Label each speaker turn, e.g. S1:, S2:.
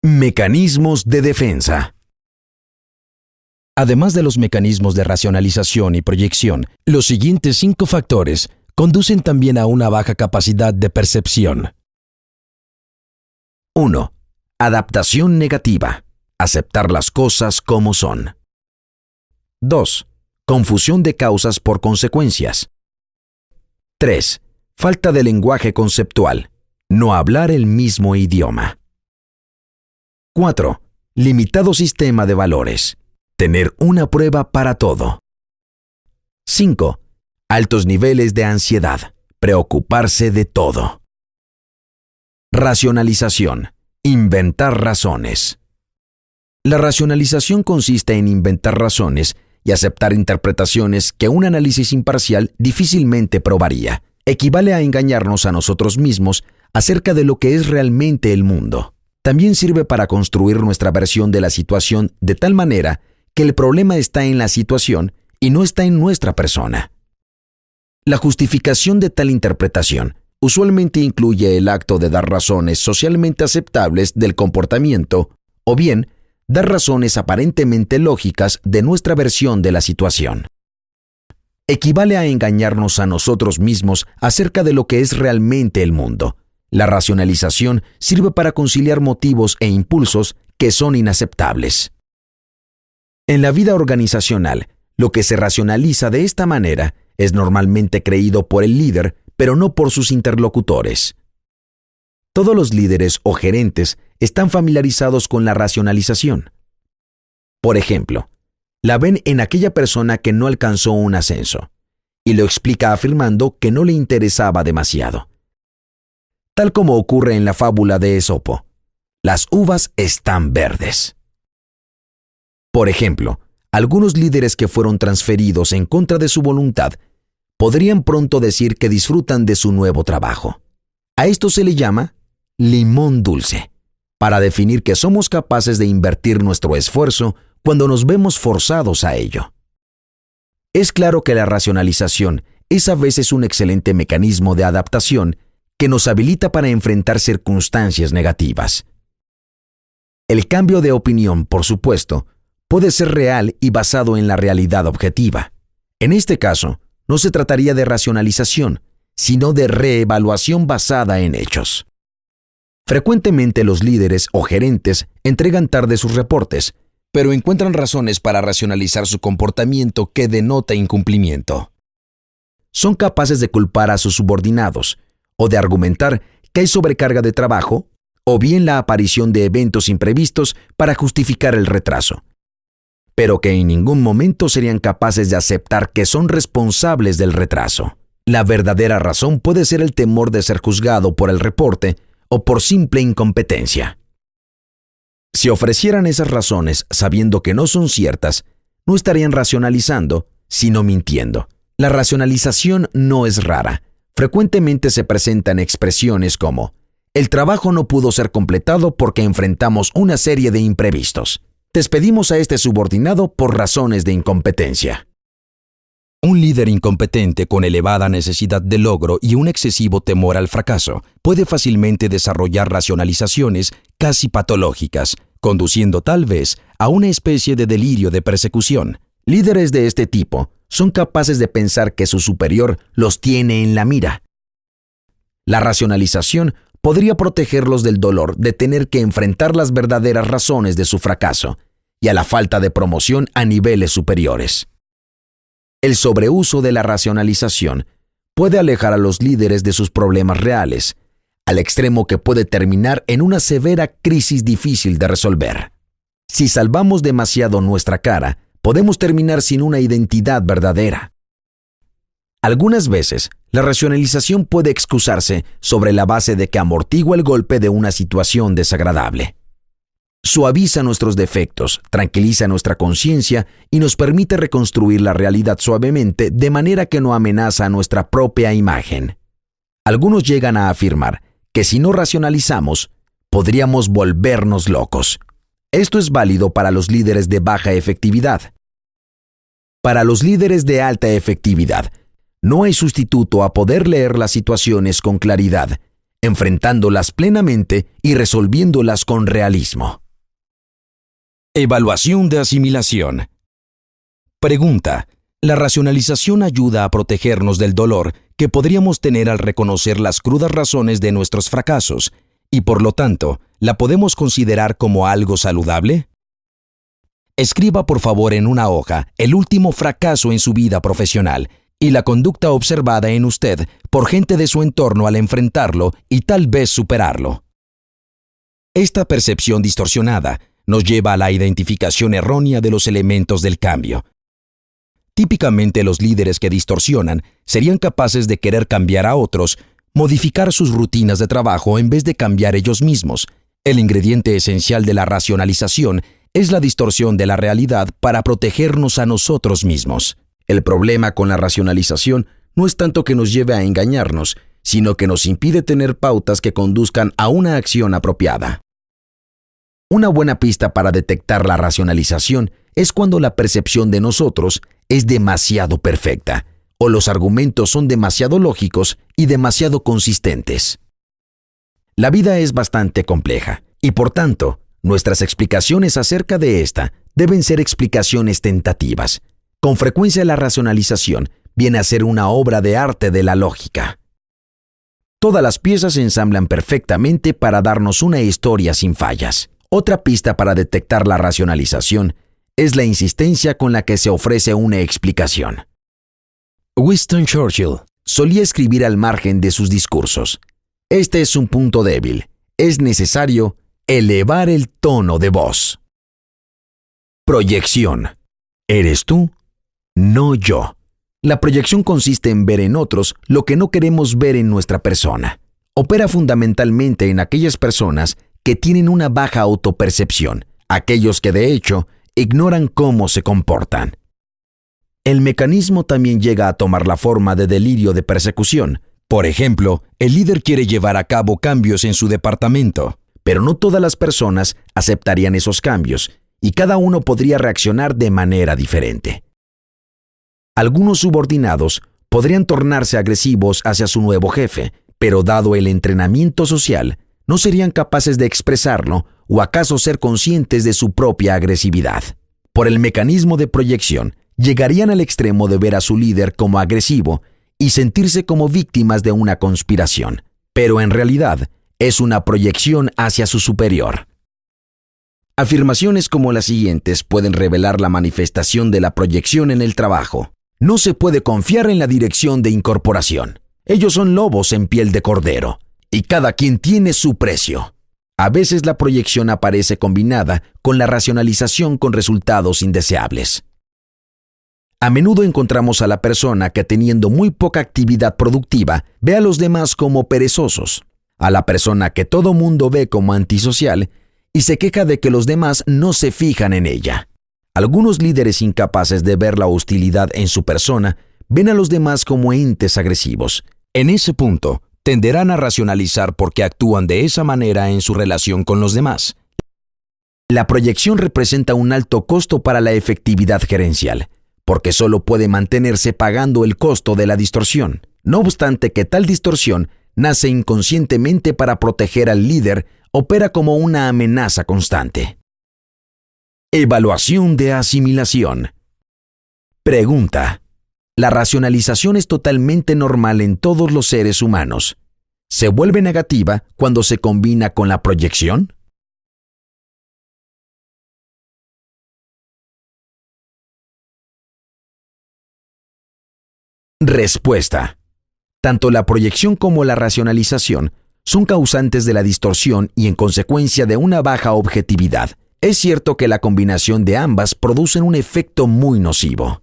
S1: Mecanismos de defensa. Además de los mecanismos de racionalización y proyección, los siguientes 5 factores conducen también a una baja capacidad de percepción. 1. Adaptación negativa. Aceptar las cosas como son. 2. Confusión de causas por consecuencias. 3. Falta de lenguaje conceptual. No hablar el mismo idioma. 4. Limitado sistema de valores. Tener una prueba para todo. 5. Altos niveles de ansiedad. Preocuparse de todo. Racionalización. Inventar razones. La racionalización consiste en inventar razones y aceptar interpretaciones que un análisis imparcial difícilmente probaría. Equivale a engañarnos a nosotros mismos acerca de lo que es realmente el mundo. También sirve para construir nuestra versión de la situación de tal manera que el problema está en la situación y no está en nuestra persona. La justificación de tal interpretación usualmente incluye el acto de dar razones socialmente aceptables del comportamiento o bien dar razones aparentemente lógicas de nuestra versión de la situación. Equivale a engañarnos a nosotros mismos acerca de lo que es realmente el mundo. La racionalización sirve para conciliar motivos e impulsos que son inaceptables. En la vida organizacional, lo que se racionaliza de esta manera es normalmente creído por el líder, pero no por sus interlocutores. Todos los líderes o gerentes están familiarizados con la racionalización. Por ejemplo, la ven en aquella persona que no alcanzó un ascenso, y lo explica afirmando que no le interesaba demasiado. Tal como ocurre en la fábula de Esopo, las uvas están verdes. Por ejemplo, algunos líderes que fueron transferidos en contra de su voluntad podrían pronto decir que disfrutan de su nuevo trabajo. A esto se le llama limón dulce, para definir que somos capaces de invertir nuestro esfuerzo cuando nos vemos forzados a ello. Es claro que la racionalización es a veces un excelente mecanismo de adaptación que nos habilita para enfrentar circunstancias negativas. El cambio de opinión, por supuesto, puede ser real y basado en la realidad objetiva. En este caso, no se trataría de racionalización, sino de reevaluación basada en hechos. Frecuentemente los líderes o gerentes entregan tarde sus reportes, pero encuentran razones para racionalizar su comportamiento que denota incumplimiento. Son capaces de culpar a sus subordinados, o de argumentar que hay sobrecarga de trabajo, o bien la aparición de eventos imprevistos para justificar el retraso, pero que en ningún momento serían capaces de aceptar que son responsables del retraso. La verdadera razón puede ser el temor de ser juzgado por el reporte o por simple incompetencia. Si ofrecieran esas razones sabiendo que no son ciertas, no estarían racionalizando, sino mintiendo. La racionalización no es rara. Frecuentemente se presentan expresiones como: el trabajo no pudo ser completado porque enfrentamos una serie de imprevistos. Despedimos a este subordinado por razones de incompetencia. Un líder incompetente con elevada necesidad de logro y un excesivo temor al fracaso puede fácilmente desarrollar racionalizaciones casi patológicas, conduciendo tal vez a una especie de delirio de persecución. Líderes de este tipo son capaces de pensar que su superior los tiene en la mira. La racionalización podría protegerlos del dolor de tener que enfrentar las verdaderas razones de su fracaso y a la falta de promoción a niveles superiores. El sobreuso de la racionalización puede alejar a los líderes de sus problemas reales, al extremo que puede terminar en una severa crisis difícil de resolver. Si salvamos demasiado nuestra cara, podemos terminar sin una identidad verdadera. Algunas veces, la racionalización puede excusarse sobre la base de que amortigua el golpe de una situación desagradable. Suaviza nuestros defectos, tranquiliza nuestra conciencia y nos permite reconstruir la realidad suavemente de manera que no amenaza a nuestra propia imagen. Algunos llegan a afirmar que si no racionalizamos, podríamos volvernos locos. Esto es válido para los líderes de baja efectividad. Para los líderes de alta efectividad, no hay sustituto a poder leer las situaciones con claridad, enfrentándolas plenamente y resolviéndolas con realismo. Evaluación de asimilación. Pregunta: ¿la racionalización ayuda a protegernos del dolor que podríamos tener al reconocer las crudas razones de nuestros fracasos y, por lo tanto, la podemos considerar como algo saludable? Escriba por favor en una hoja el último fracaso en su vida profesional y la conducta observada en usted por gente de su entorno al enfrentarlo y tal vez superarlo. Esta percepción distorsionada nos lleva a la identificación errónea de los elementos del cambio. Típicamente los líderes que distorsionan serían capaces de querer cambiar a otros, modificar sus rutinas de trabajo en vez de cambiar ellos mismos. El ingrediente esencial de la racionalización es la distorsión de la realidad para protegernos a nosotros mismos. El problema con la racionalización no es tanto que nos lleve a engañarnos, sino que nos impide tener pautas que conduzcan a una acción apropiada. Una buena pista para detectar la racionalización es cuando la percepción de nosotros es demasiado perfecta, o los argumentos son demasiado lógicos y demasiado consistentes. La vida es bastante compleja, y por tanto, nuestras explicaciones acerca de esta deben ser explicaciones tentativas. Con frecuencia la racionalización viene a ser una obra de arte de la lógica. Todas las piezas se ensamblan perfectamente para darnos una historia sin fallas. Otra pista para detectar la racionalización es la insistencia con la que se ofrece una explicación. Winston Churchill solía escribir al margen de sus discursos: "Este es un punto débil. Es necesario elevar el tono de voz". Proyección. ¿Eres tú? No yo. La proyección consiste en ver en otros lo que no queremos ver en nuestra persona. Opera fundamentalmente en aquellas personas que tienen una baja autopercepción, aquellos que de hecho ignoran cómo se comportan. El mecanismo también llega a tomar la forma de delirio de persecución. Por ejemplo, el líder quiere llevar a cabo cambios en su departamento, pero no todas las personas aceptarían esos cambios y cada uno podría reaccionar de manera diferente. Algunos subordinados podrían tornarse agresivos hacia su nuevo jefe, pero dado el entrenamiento social, no serían capaces de expresarlo o acaso ser conscientes de su propia agresividad. Por el mecanismo de proyección, llegarían al extremo de ver a su líder como agresivo y sentirse como víctimas de una conspiración, pero en realidad es una proyección hacia su superior. Afirmaciones como las siguientes pueden revelar la manifestación de la proyección en el trabajo. No se puede confiar en la dirección de incorporación. Ellos son lobos en piel de cordero, y cada quien tiene su precio. A veces la proyección aparece combinada con la racionalización con resultados indeseables. A menudo encontramos a la persona que, teniendo muy poca actividad productiva, ve a los demás como perezosos, a la persona que todo mundo ve como antisocial y se queja de que los demás no se fijan en ella. Algunos líderes incapaces de ver la hostilidad en su persona ven a los demás como entes agresivos. En ese punto, tenderán a racionalizar por qué actúan de esa manera en su relación con los demás. La proyección representa un alto costo para la efectividad gerencial, porque solo puede mantenerse pagando el costo de la distorsión. No obstante que tal distorsión nace inconscientemente para proteger al líder, opera como una amenaza constante. Evaluación de asimilación. Pregunta: ¿la racionalización es totalmente normal en todos los seres humanos? ¿Se vuelve negativa cuando se combina con la proyección? Respuesta: tanto la proyección como la racionalización son causantes de la distorsión y en consecuencia de una baja objetividad. Es cierto que la combinación de ambas producen un efecto muy nocivo.